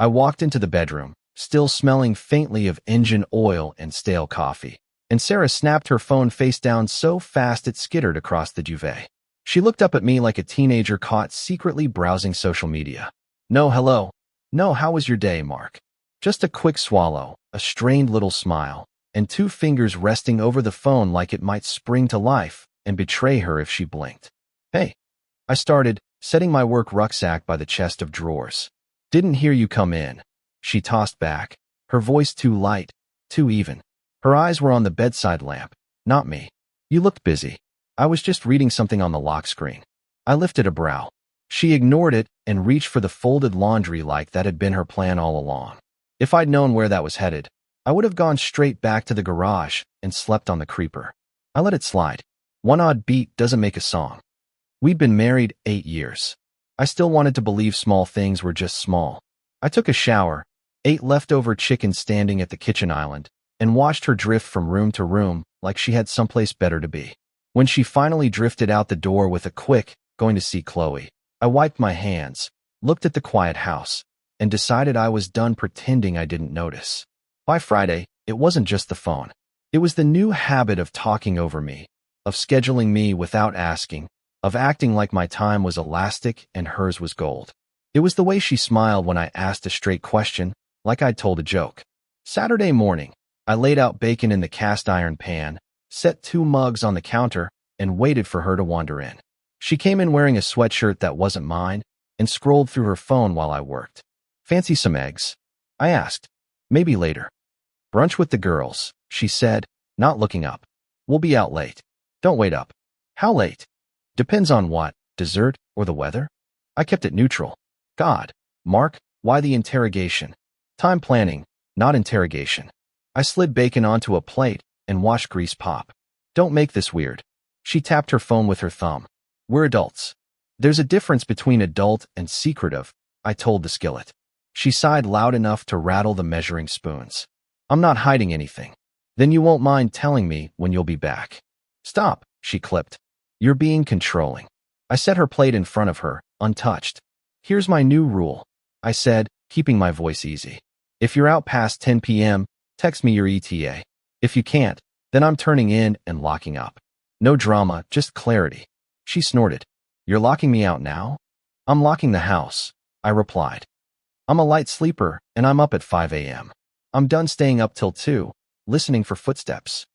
I walked into the bedroom, still smelling faintly of engine oil and stale coffee, and Sarah snapped her phone face down so fast it skittered across the duvet. She looked up at me like a teenager caught secretly browsing social media. No, hello. No, how was your day, Mark? Just a quick swallow, a strained little smile, and 2 fingers resting over the phone like it might spring to life and betray her if she blinked. Hey, I started, setting my work rucksack by the chest of drawers. Didn't hear you come in. She tossed back, her voice too light, too even. Her eyes were on the bedside lamp, not me. You looked busy. I was just reading something on the lock screen. I lifted a brow. She ignored it and reached for the folded laundry like that had been her plan all along. If I'd known where that was headed, I would have gone straight back to the garage and slept on the creeper. I let it slide. One odd beat doesn't make a song. We'd been married 8 years. I still wanted to believe small things were just small. I took a shower, ate leftover chicken standing at the kitchen island, and watched her drift from room to room like she had someplace better to be. When she finally drifted out the door with a quick, going to see Chloe, I wiped my hands, looked at the quiet house, and decided I was done pretending I didn't notice. By Friday, it wasn't just the phone. It was the new habit of talking over me, of scheduling me without asking, of acting like my time was elastic and hers was gold. It was the way she smiled when I asked a straight question, like I'd told a joke. Saturday morning, I laid out bacon in the cast iron pan, set 2 mugs on the counter, and waited for her to wander in. She came in wearing a sweatshirt that wasn't mine and scrolled through her phone while I worked. Fancy some eggs? I asked. Maybe later. Brunch with the girls, she said, not looking up. We'll be out late. Don't wait up. How late? Depends on what, dessert or the weather? I kept it neutral. God, Mark, why the interrogation? Time planning, not interrogation. I slid bacon onto a plate and watched grease pop. Don't make this weird. She tapped her phone with her thumb. We're adults. There's a difference between adult and secretive, I told the skillet. She sighed loud enough to rattle the measuring spoons. I'm not hiding anything. Then you won't mind telling me when you'll be back. Stop, she clipped. You're being controlling. I set her plate in front of her, untouched. Here's my new rule, I said, keeping my voice easy. If you're out past 10 p.m., text me your ETA. If you can't, then I'm turning in and locking up. No drama, just clarity. She snorted. You're locking me out now? I'm locking the house, I replied. I'm a light sleeper, and I'm up at 5 a.m. I'm done staying up till 2, listening for footsteps.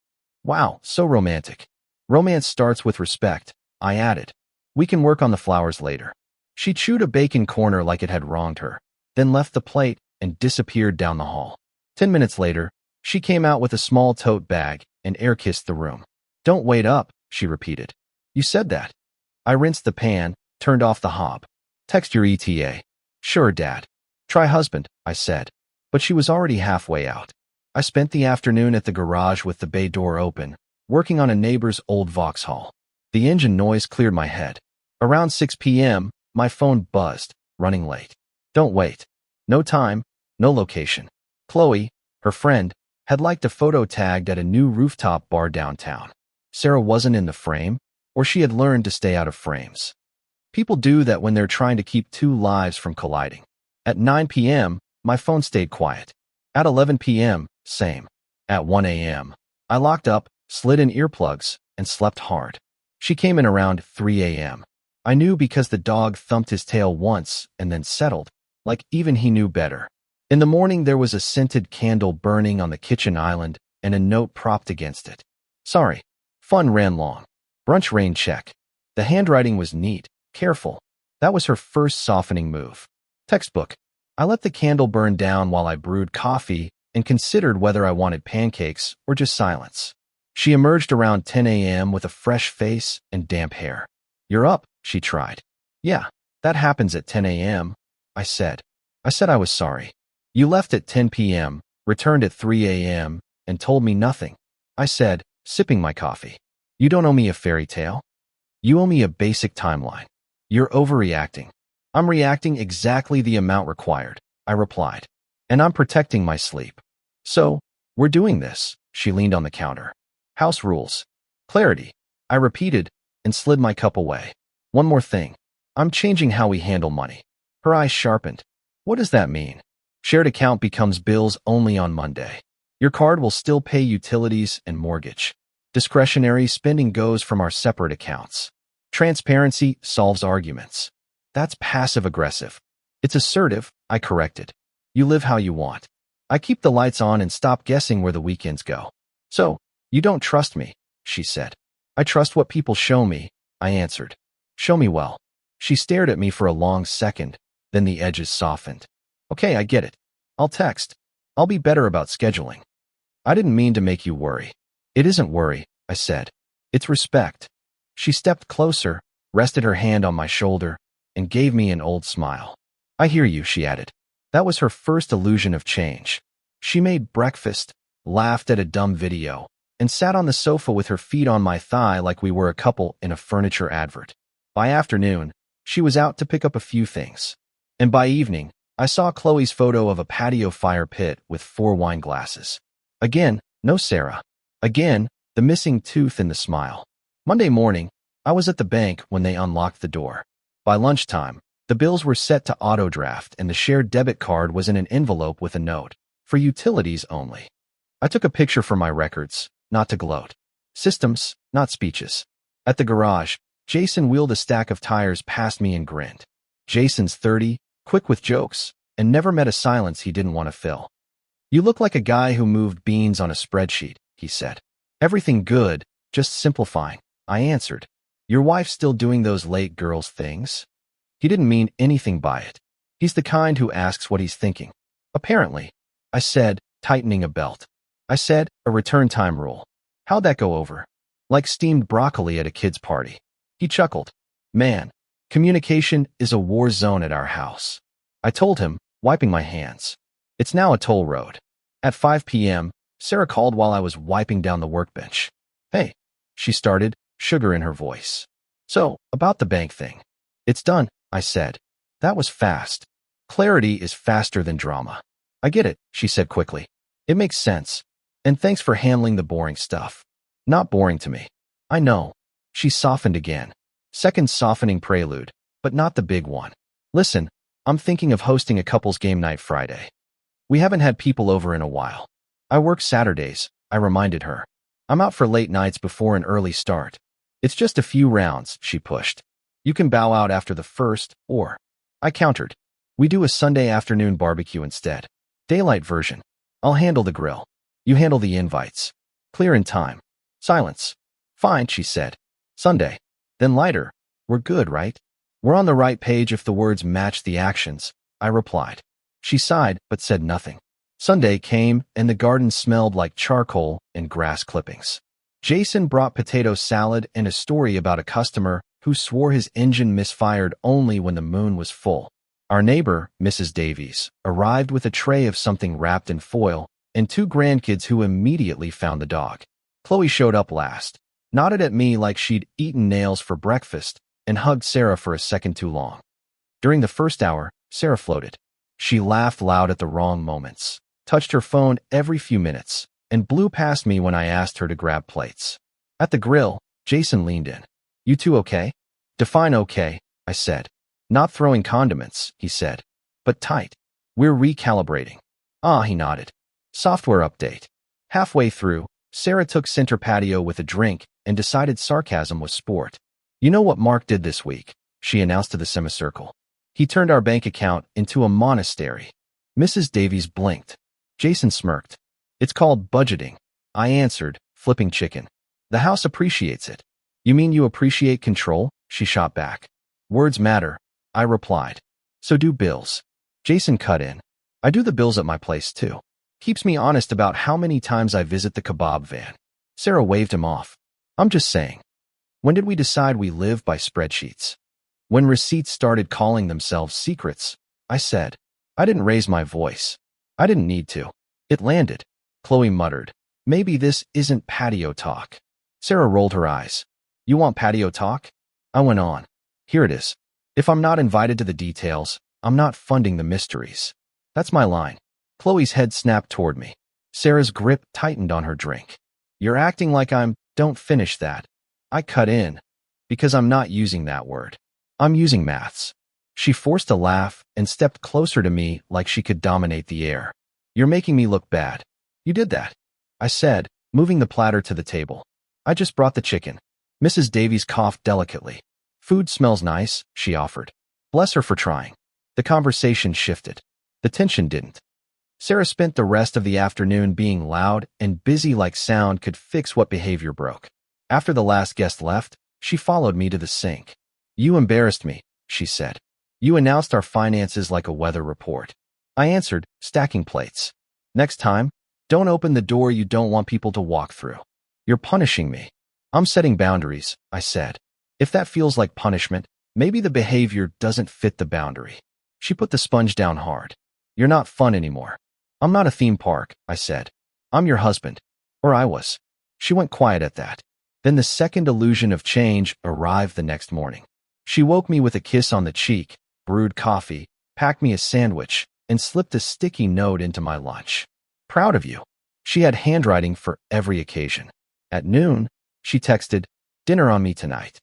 Wow, so romantic. Romance starts with respect, I added. We can work on the flowers later. She chewed a bacon corner like it had wronged her, then left the plate and disappeared down the hall. 10 minutes later, she came out with a small tote bag and air-kissed the room. Don't wait up, she repeated. You said that. I rinsed the pan, turned off the hob. Text your ETA. Sure, Dad. Try husband, I said. But she was already halfway out. I spent the afternoon at the garage with the bay door open, working on a neighbor's old Vauxhall. The engine noise cleared my head. Around 6 p.m., my phone buzzed, running late. Don't wait. No time, no location. Chloe, her friend, had liked a photo tagged at a new rooftop bar downtown. Sarah wasn't in the frame, or she had learned to stay out of frames. People do that when they're trying to keep 2 lives from colliding. At 9 p.m., my phone stayed quiet. At 11 p.m., same. At 1 a.m., I locked up, slid in earplugs, and slept hard. She came in around 3 a.m. I knew because the dog thumped his tail once and then settled, like even he knew better. In the morning, there was a scented candle burning on the kitchen island and a note propped against it. Sorry. Fun ran long. Brunch rain check. The handwriting was neat, careful. That was her first softening move. Textbook. I let the candle burn down while I brewed coffee and considered whether I wanted pancakes or just silence. She emerged around 10 a.m. with a fresh face and damp hair. You're up, she tried. Yeah, that happens at 10 a.m., I said. I was sorry. You left at 10 p.m., returned at 3 a.m., and told me nothing. I said, sipping my coffee. You don't owe me a fairy tale. You owe me a basic timeline. You're overreacting. I'm reacting exactly the amount required, I replied. And I'm protecting my sleep. So, we're doing this, she leaned on the counter. House rules. Clarity, I repeated and slid my cup away. One more thing. I'm changing how we handle money. Her eyes sharpened. What does that mean? Shared account becomes bills only on Monday. Your card will still pay utilities and mortgage. Discretionary spending goes from our separate accounts. Transparency solves arguments. That's passive-aggressive. It's assertive, I corrected. You live how you want. I keep the lights on and stop guessing where the weekends go. So, you don't trust me, she said. I trust what people show me, I answered. Show me well. She stared at me for a long second, then the edges softened. Okay, I get it. I'll text. I'll be better about scheduling. I didn't mean to make you worry. It isn't worry, I said. It's respect. She stepped closer, rested her hand on my shoulder, and gave me an old smile. I hear you, she added. That was her first illusion of change. She made breakfast, laughed at a dumb video, and sat on the sofa with her feet on my thigh like we were a couple in a furniture advert. By afternoon, she was out to pick up a few things. And by evening, I saw Chloe's photo of a patio fire pit with 4 wine glasses. Again, no Sarah. Again, the missing tooth in the smile. Monday morning, I was at the bank when they unlocked the door. By lunchtime, the bills were set to auto-draft and the shared debit card was in an envelope with a note, for utilities only. I took a picture for my records, not to gloat. Systems, not speeches. At the garage, Jason wheeled a stack of tires past me and grinned. Jason's 30, quick with jokes, and never met a silence he didn't want to fill. You look like a guy who moved beans on a spreadsheet, he said. Everything good, just simplifying, I answered. Your wife's still doing those late girls things? He didn't mean anything by it. He's the kind who asks what he's thinking. Apparently, I said, tightening a belt. I said, a return time rule. How'd that go over? Like steamed broccoli at a kid's party. He chuckled. Man, communication is a war zone at our house. I told him, wiping my hands. It's now a toll road. At 5 p.m., Sarah called while I was wiping down the workbench. Hey, she started, sugar in her voice. So, about the bank thing. It's done, I said. That was fast. Clarity is faster than drama. I get it, she said quickly. It makes sense. And thanks for handling the boring stuff. Not boring to me. I know. She softened again. Second softening prelude, but not the big one. Listen, I'm thinking of hosting a couples game night Friday. We haven't had people over in a while. I work Saturdays, I reminded her. I'm out for late nights before an early start. It's just a few rounds, she pushed. You can bow out after the first, or... I countered. We do a Sunday afternoon barbecue instead. Daylight version. I'll handle the grill. You handle the invites. Clear in time. Silence. Fine, she said. Sunday. Then lighter. We're good, right? We're on the right page if the words match the actions, I replied. She sighed, but said nothing. Sunday came, and the garden smelled like charcoal and grass clippings. Jason brought potato salad and a story about a customer who swore his engine misfired only when the moon was full. Our neighbor, Mrs. Davies, arrived with a tray of something wrapped in foil and 2 grandkids who immediately found the dog. Chloe showed up last, nodded at me like she'd eaten nails for breakfast, and hugged Sarah for a second too long. During the first hour, Sarah floated. She laughed loud at the wrong moments, touched her phone every few minutes, and blew past me when I asked her to grab plates. At the grill, Jason leaned in. You two okay? Define okay, I said. Not throwing condiments, he said. But tight. We're recalibrating. Ah, he nodded. Software update. Halfway through, Sarah took center patio with a drink and decided sarcasm was sport. You know what Mark did this week, she announced to the semicircle. He turned our bank account into a monastery. Mrs. Davies blinked. Jason smirked. It's called budgeting, I answered, flipping chicken. The house appreciates it. You mean you appreciate control? She shot back. Words matter, I replied. So do bills. Jason cut in. I do the bills at my place too. Keeps me honest about how many times I visit the kebab van. Sarah waved him off. I'm just saying. When did we decide we live by spreadsheets? When receipts started calling themselves secrets, I said. I didn't raise my voice. I didn't need to. It landed. Chloe muttered. Maybe this isn't patio talk. Sarah rolled her eyes. You want patio talk? I went on. Here it is. If I'm not invited to the details, I'm not funding the mysteries. That's my line. Chloe's head snapped toward me. Sarah's grip tightened on her drink. You're acting like don't finish that. I cut in. Because I'm not using that word. I'm using maths. She forced a laugh and stepped closer to me like she could dominate the air. You're making me look bad. You did that, I said, moving the platter to the table. I just brought the chicken. Mrs. Davies coughed delicately. Food smells nice, she offered. Bless her for trying. The conversation shifted. The tension didn't. Sarah spent the rest of the afternoon being loud and busy like sound could fix what behavior broke. After the last guest left, she followed me to the sink. You embarrassed me, she said. You announced our finances like a weather report. I answered, stacking plates. Next time, don't open the door you don't want people to walk through. You're punishing me. I'm setting boundaries, I said. If that feels like punishment, maybe the behavior doesn't fit the boundary. She put the sponge down hard. You're not fun anymore. I'm not a theme park, I said. I'm your husband. Or I was. She went quiet at that. Then the second illusion of change arrived the next morning. She woke me with a kiss on the cheek, brewed coffee, packed me a sandwich, and slipped a sticky note into my lunch. Proud of you. She had handwriting for every occasion. At noon, she texted, dinner on me tonight.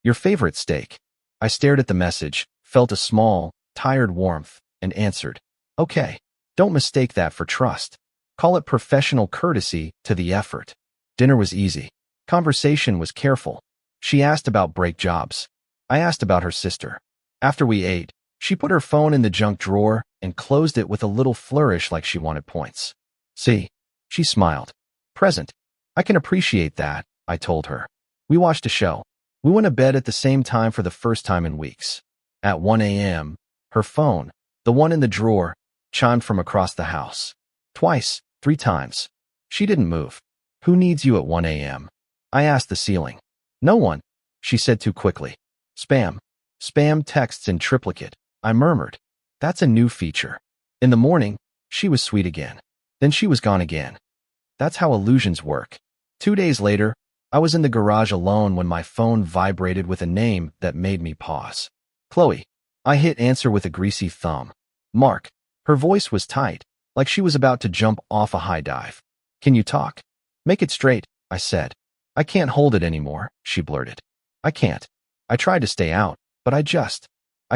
Your favorite steak. I stared at the message, felt a small, tired warmth, and answered, okay. Don't mistake that for trust. Call it professional courtesy to the effort. Dinner was easy. Conversation was careful. She asked about break jobs. I asked about her sister. After we ate, she put her phone in the junk drawer and closed it with a little flourish like she wanted points. See? She smiled. Present. I can appreciate that, I told her. We watched a show. We went to bed at the same time for the first time in weeks. At 1 a.m., her phone, the one in the drawer, chimed from across the house. Twice, 3 times. She didn't move. Who needs you at 1 a.m.? I asked the ceiling. No one, she said too quickly. Spam. Spam texts in triplicate, I murmured. That's a new feature. In the morning, she was sweet again. Then she was gone again. That's how illusions work. 2 days later, I was in the garage alone when my phone vibrated with a name that made me pause. Chloe. I hit answer with a greasy thumb. Mark. Her voice was tight, like she was about to jump off a high dive. Can you talk? Make it straight, I said. I can't hold it anymore, she blurted. I can't. I tried to stay out, but I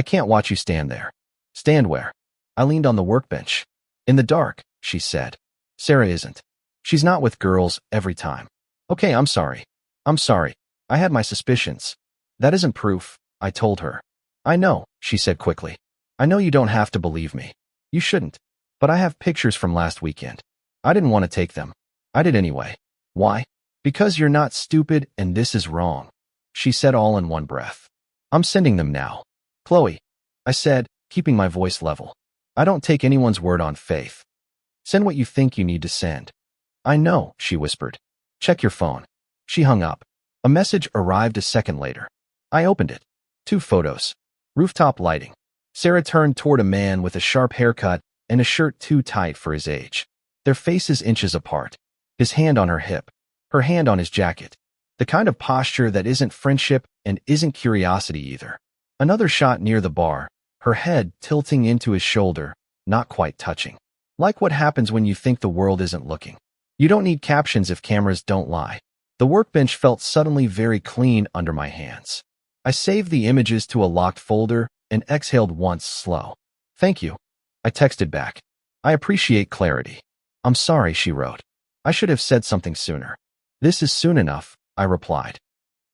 can't watch you stand there. Stand where? I leaned on the workbench. In the dark, she said. Sarah isn't. She's not with girls every time. Okay, I'm sorry. I'm sorry. I had my suspicions. That isn't proof, I told her. I know, she said quickly. I know you don't have to believe me. You shouldn't. But I have pictures from last weekend. I didn't want to take them. I did anyway. Why? Because you're not stupid and this is wrong. She said all in one breath. I'm sending them now. Chloe, I said, keeping my voice level. I don't take anyone's word on faith. Send what you think you need to send. I know, she whispered. Check your phone. She hung up. A message arrived a second later. I opened it. 2 photos. Rooftop lighting. Sarah turned toward a man with a sharp haircut and a shirt too tight for his age. Their faces inches apart. His hand on her hip. Her hand on his jacket. The kind of posture that isn't friendship and isn't curiosity either. Another shot near the bar. Her head tilting into his shoulder, not quite touching. Like what happens when you think the world isn't looking. You don't need captions if cameras don't lie. The workbench felt suddenly very clean under my hands. I saved the images to a locked folder and exhaled once slow. Thank you. I texted back. I appreciate clarity. I'm sorry, she wrote. I should have said something sooner. This is soon enough, I replied.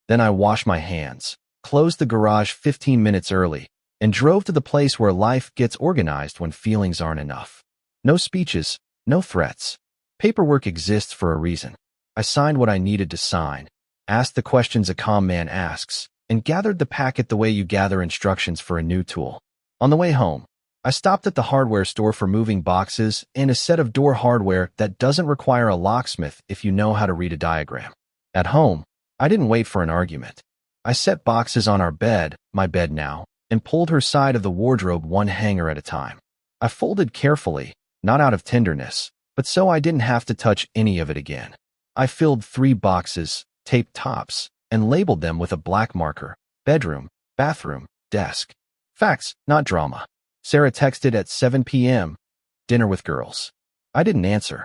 Then I washed my hands, closed the garage 15 minutes early, and drove to the place where life gets organized when feelings aren't enough. No speeches, no threats. Paperwork exists for a reason. I signed what I needed to sign, asked the questions a calm man asks, and gathered the packet the way you gather instructions for a new tool. On the way home, I stopped at the hardware store for moving boxes and a set of door hardware that doesn't require a locksmith if you know how to read a diagram. At home, I didn't wait for an argument. I set boxes on our bed, my bed now, and pulled her side of the wardrobe one hanger at a time. I folded carefully, not out of tenderness, but so I didn't have to touch any of it again. I filled 3 boxes, taped tops, and labeled them with a black marker: bedroom, bathroom, desk. Facts, not drama. Sarah texted at 7 p.m., dinner with girls. I didn't answer.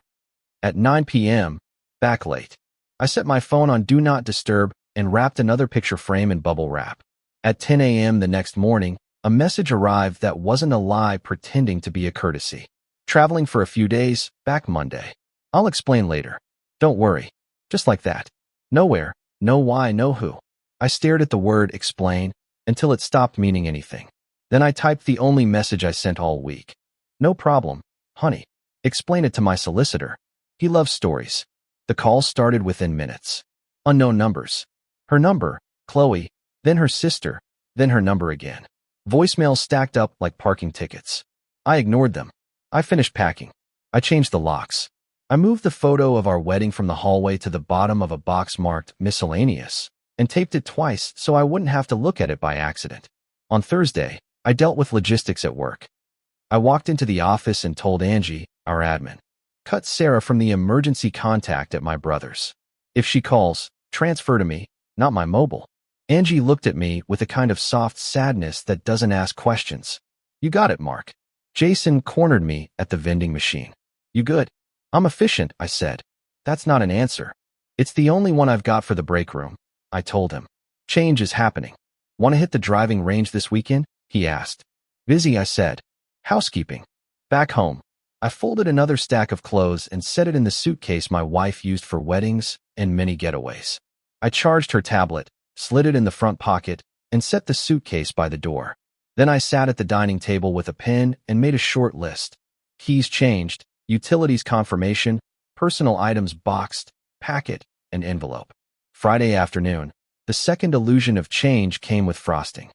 At 9 p.m., back late. I set my phone on Do Not Disturb and wrapped another picture frame in bubble wrap. At 10 a.m. the next morning, A message arrived that wasn't a lie pretending to be a courtesy. Traveling for a few days, back Monday. I'll explain later. Don't worry. Just like that. Nowhere, no why, no who. I stared at the word explain until it stopped meaning anything. Then I typed the only message I sent all week. No problem, honey. Explain it to my solicitor. He loves stories. The call started within minutes. Unknown numbers. Her number, Chloe, then her sister, then her number again. Voicemails stacked up like parking tickets. I ignored them. I finished packing. I changed the locks. I moved the photo of our wedding from the hallway to the bottom of a box marked miscellaneous and taped it twice so I wouldn't have to look at it by accident. On Thursday, I dealt with logistics at work. I walked into the office and told Angie, our admin, cut Sarah from the emergency contact at my brother's. If she calls, transfer to me, not my mobile. Angie looked at me with a kind of soft sadness that doesn't ask questions. You got it, Mark. Jason cornered me at the vending machine. You good? I'm efficient, I said. That's not an answer. It's the only one I've got for the break room, I told him. Change is happening. Want to hit the driving range this weekend? He asked. Busy, I said. Housekeeping. Back home. I folded another stack of clothes and set it in the suitcase my wife used for weddings and many getaways. I charged her tablet, slid it in the front pocket, and set the suitcase by the door. Then I sat at the dining table with a pen and made a short list. Keys changed, utilities confirmation, personal items boxed, packet, and envelope. Friday afternoon, the second illusion of change came with frosting.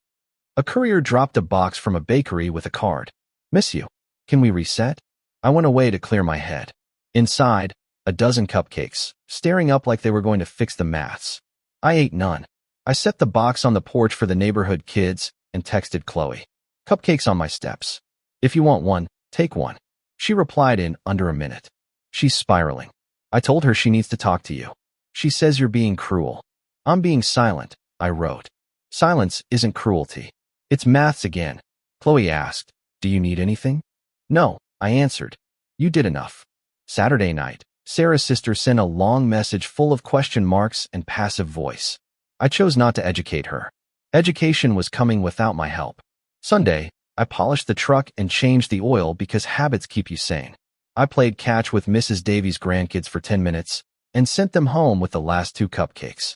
A courier dropped a box from a bakery with a card. Miss you. Can we reset? I went away to clear my head. Inside, a dozen cupcakes, staring up like they were going to fix the maths. I ate none. I set the box on the porch for the neighborhood kids and texted Chloe. Cupcakes on my steps. If you want one, take one. She replied in under a minute. She's spiraling. I told her she needs to talk to you. She says you're being cruel. I'm being silent, I wrote. Silence isn't cruelty. It's maths again. Chloe asked, do you need anything? No, I answered. You did enough. Saturday night, Sarah's sister sent a long message full of question marks and passive voice. I chose not to educate her. Education was coming without my help. Sunday, I polished the truck and changed the oil because habits keep you sane. I played catch with Mrs. Davies' grandkids for 10 minutes and sent them home with the last 2 cupcakes.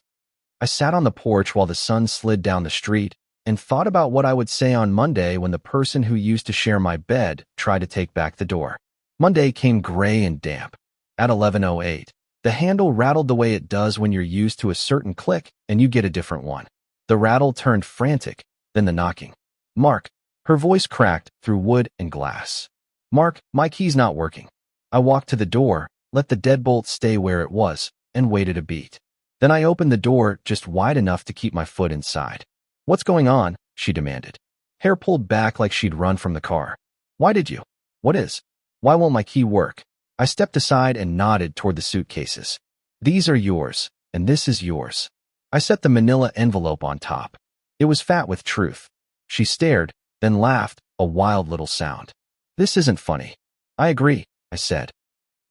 I sat on the porch while the sun slid down the street and thought about what I would say on Monday when the person who used to share my bed tried to take back the door. Monday came gray and damp. At 11:08, the handle rattled the way it does when you're used to a certain click and you get a different one. The rattle turned frantic, then the knocking. Mark. Her voice cracked through wood and glass. Mark, my key's not working. I walked to the door, let the deadbolt stay where it was, and waited a beat. Then I opened the door just wide enough to keep my foot inside. What's going on? She demanded. Hair pulled back like she'd run from the car. Why did you? What is? Why won't my key work? I stepped aside and nodded toward the suitcases. These are yours, and this is yours. I set the manila envelope on top. It was fat with truth. She stared, then laughed, a wild little sound. This isn't funny. I agree, I said.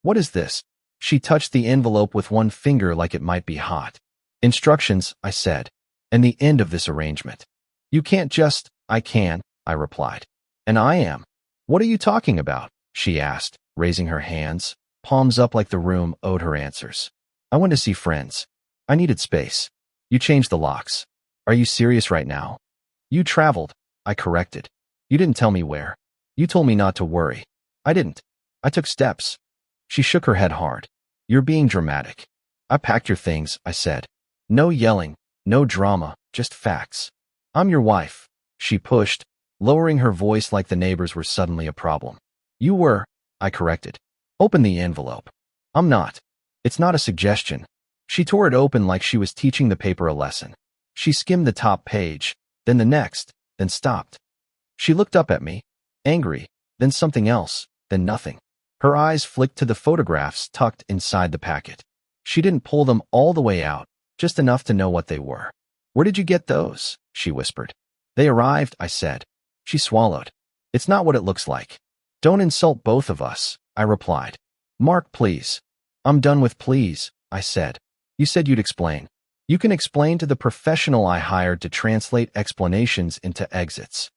What is this? She touched the envelope with one finger like it might be hot. Instructions, I said, and the end of this arrangement. You can't just, I can, I replied. And I am. What are you talking about? She asked, raising her hands, palms up like the room owed her answers. I went to see friends. I needed space. You changed the locks. Are you serious right now? You traveled, I corrected. You didn't tell me where. You told me not to worry. I didn't. I took steps. She shook her head hard. You're being dramatic. I packed your things, I said. No yelling, no drama, just facts. I'm your wife. She pushed, lowering her voice like the neighbors were suddenly a problem. You were, I corrected. Open the envelope. I'm not. It's not a suggestion. She tore it open like she was teaching the paper a lesson. She skimmed the top page, then the next, then stopped. She looked up at me, angry, then something else, then nothing. Her eyes flicked to the photographs tucked inside the packet. She didn't pull them all the way out, just enough to know what they were. Where did you get those? She whispered. They arrived, I said. She swallowed. It's not what it looks like. Don't insult both of us, I replied. Mark, please. I'm done with please, I said. You said you'd explain. You can explain to the professional I hired to translate explanations into exits.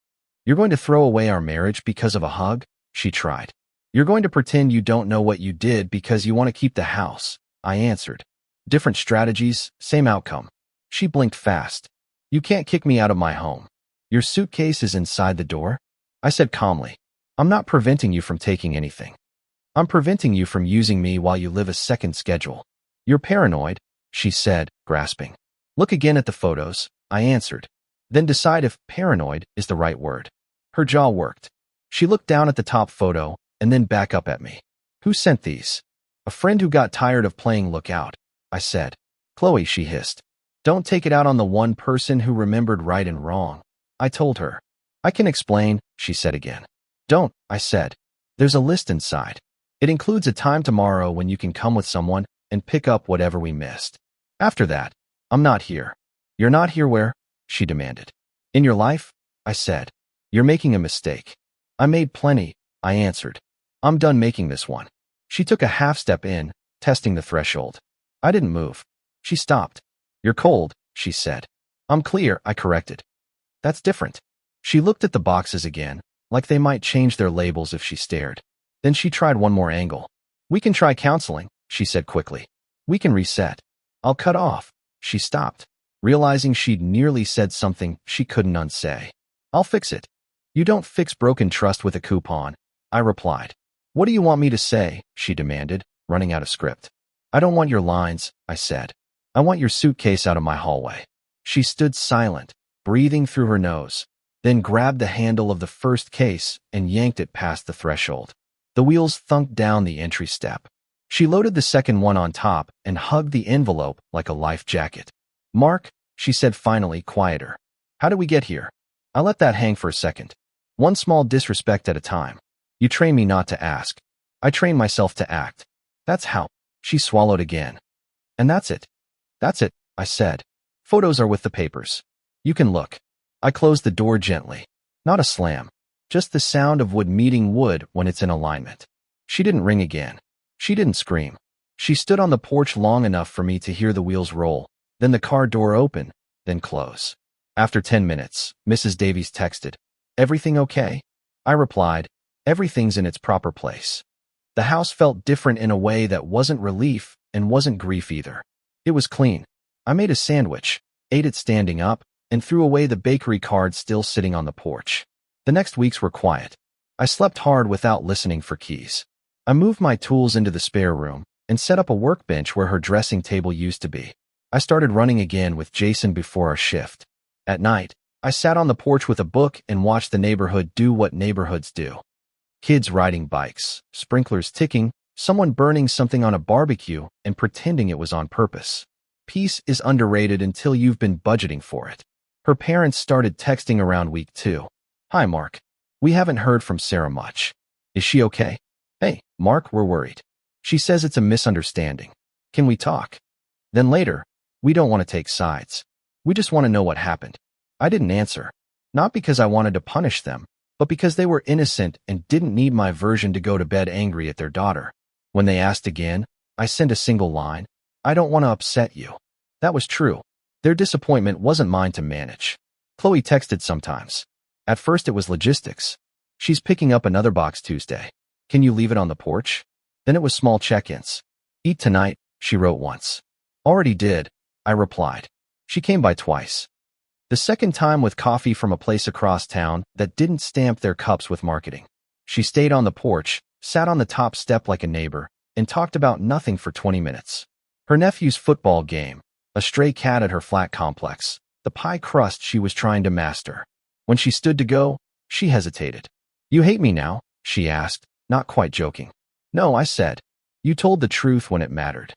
You're going to throw away our marriage because of a hug? She tried. You're going to pretend you don't know what you did because you want to keep the house, I answered. Different strategies, same outcome. She blinked fast. You can't kick me out of my home. Your suitcase is inside the door? I said calmly. I'm not preventing you from taking anything. I'm preventing you from using me while you live a second schedule. You're paranoid, she said, grasping. Look again at the photos, I answered. Then decide if paranoid is the right word. Her jaw worked. She looked down at the top photo and then back up at me. Who sent these? A friend who got tired of playing lookout, I said. Chloe, she hissed. Don't take it out on the one person who remembered right and wrong, I told her. I can explain, she said again. Don't, I said. There's a list inside. It includes a time tomorrow when you can come with someone and pick up whatever we missed. After that, I'm not here. You're not here where? She demanded. In your life? I said. You're making a mistake. I made plenty, I answered. I'm done making this one. She took a half step in, testing the threshold. I didn't move. She stopped. You're cold, she said. I'm clear, I corrected. That's different. She looked at the boxes again, like they might change their labels if she stared. Then she tried one more angle. We can try counseling, she said quickly. We can reset. I'll cut off. She stopped, realizing she'd nearly said something she couldn't unsay. I'll fix it. You don't fix broken trust with a coupon, I replied. What do you want me to say? She demanded, running out of script. I don't want your lines, I said. I want your suitcase out of my hallway. She stood silent, breathing through her nose, then grabbed the handle of the first case and yanked it past the threshold. The wheels thunked down the entry step. She loaded the second one on top and hugged the envelope like a life jacket. Mark, she said finally, quieter. How did we get here? I let that hang for a second. One small disrespect at a time. You train me not to ask. I train myself to act. That's how. She swallowed again. And that's it. That's it, I said. Photos are with the papers. You can look. I closed the door gently. Not a slam. Just the sound of wood meeting wood when it's in alignment. She didn't ring again. She didn't scream. She stood on the porch long enough for me to hear the wheels roll, then the car door open, then close. After 10 minutes, Mrs. Davies texted. Everything okay? I replied, everything's in its proper place. The house felt different in a way that wasn't relief and wasn't grief either. It was clean. I made a sandwich, ate it standing up, and threw away the bakery card still sitting on the porch. The next weeks were quiet. I slept hard without listening for keys. I moved my tools into the spare room and set up a workbench where her dressing table used to be. I started running again with Jason before our shift. At night, I sat on the porch with a book and watched the neighborhood do what neighborhoods do. Kids riding bikes, sprinklers ticking, someone burning something on a barbecue and pretending it was on purpose. Peace is underrated until you've been budgeting for it. Her parents started texting around week 2. Hi, Mark. We haven't heard from Sarah much. Is she okay? Hey, Mark, we're worried. She says it's a misunderstanding. Can we talk? Then later, we don't want to take sides. We just want to know what happened. I didn't answer. Not because I wanted to punish them, but because they were innocent and didn't need my version to go to bed angry at their daughter. When they asked again, I sent a single line. I don't want to upset you. That was true. Their disappointment wasn't mine to manage. Chloe texted sometimes. At first it was logistics. She's picking up another box Tuesday. Can you leave it on the porch? Then it was small check-ins. Eat tonight, she wrote once. Already did, I replied. She came by twice. The second time with coffee from a place across town that didn't stamp their cups with marketing. She stayed on the porch, sat on the top step like a neighbor, and talked about nothing for 20 minutes. Her nephew's football game, a stray cat at her flat complex, the pie crust she was trying to master. When she stood to go, she hesitated. You hate me now? She asked, not quite joking. No, I said. You told the truth when it mattered.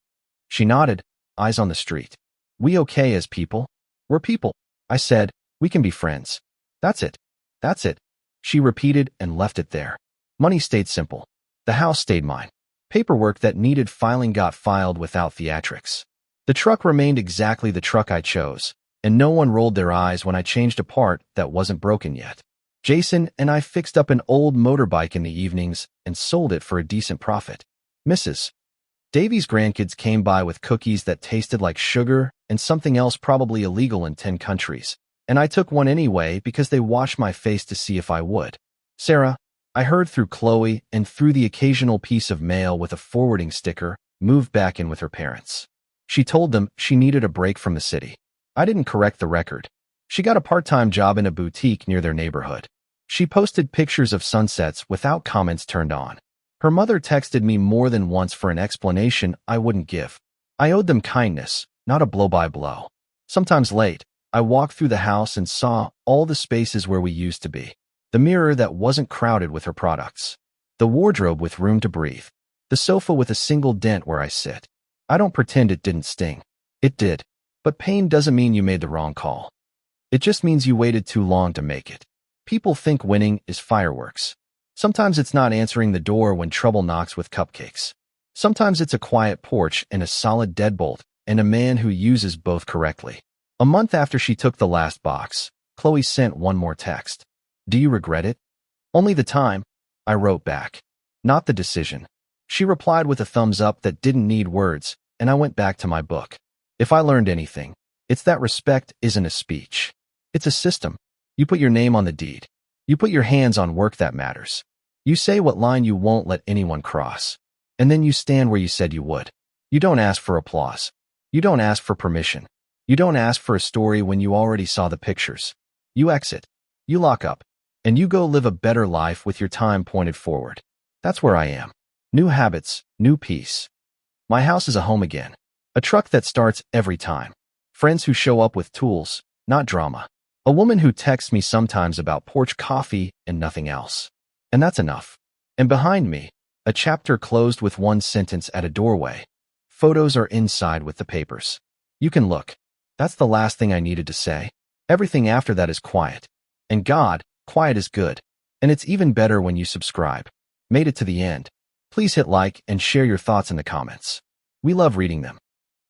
She nodded, eyes on the street. We okay as people? We're people. I said, we can be friends. That's it. That's it. She repeated and left it there. Money stayed simple. The house stayed mine. Paperwork that needed filing got filed without theatrics. The truck remained exactly the truck I chose, and no one rolled their eyes when I changed a part that wasn't broken yet. Jason and I fixed up an old motorbike in the evenings and sold it for a decent profit. Mrs. Davies' grandkids came by with cookies that tasted like sugar and something else probably illegal in 10 countries, And I took one anyway because they watched my face to see if I would. Sarah, I heard through Chloe and through the occasional piece of mail with a forwarding sticker, moved back in with her parents. She told them she needed a break from the city. I didn't correct the record. She got a part-time job in a boutique near their neighborhood. She posted pictures of sunsets without comments turned on. Her mother texted me more than once for an explanation I wouldn't give. I owed them kindness, not a blow-by-blow. Sometimes late, I walked through the house and saw all the spaces where we used to be. The mirror that wasn't crowded with her products. The wardrobe with room to breathe. The sofa with a single dent where I sit. I don't pretend it didn't sting. It did. But pain doesn't mean you made the wrong call. It just means you waited too long to make it. People think winning is fireworks. Sometimes it's not answering the door when trouble knocks with cupcakes. Sometimes it's a quiet porch and a solid deadbolt and a man who uses both correctly. A month after she took the last box, Chloe sent one more text. Do you regret it? Only the time, I wrote back. Not the decision. She replied with a thumbs up that didn't need words, and I went back to my book. If I learned anything, it's that respect isn't a speech. It's a system. You put your name on the deed. You put your hands on work that matters. You say what line you won't let anyone cross. And then you stand where you said you would. You don't ask for applause. You don't ask for permission. You don't ask for a story when you already saw the pictures. You exit. You lock up. And you go live a better life with your time pointed forward. That's where I am. New habits, new peace. My house is a home again. A truck that starts every time. Friends who show up with tools, not drama. A woman who texts me sometimes about porch coffee and nothing else. And that's enough. And behind me, a chapter closed with one sentence at a doorway. Photos are inside with the papers. You can look. That's the last thing I needed to say. Everything after that is quiet. And God, quiet is good. And it's even better when you subscribe. Made it to the end. Please hit like and share your thoughts in the comments. We love reading them.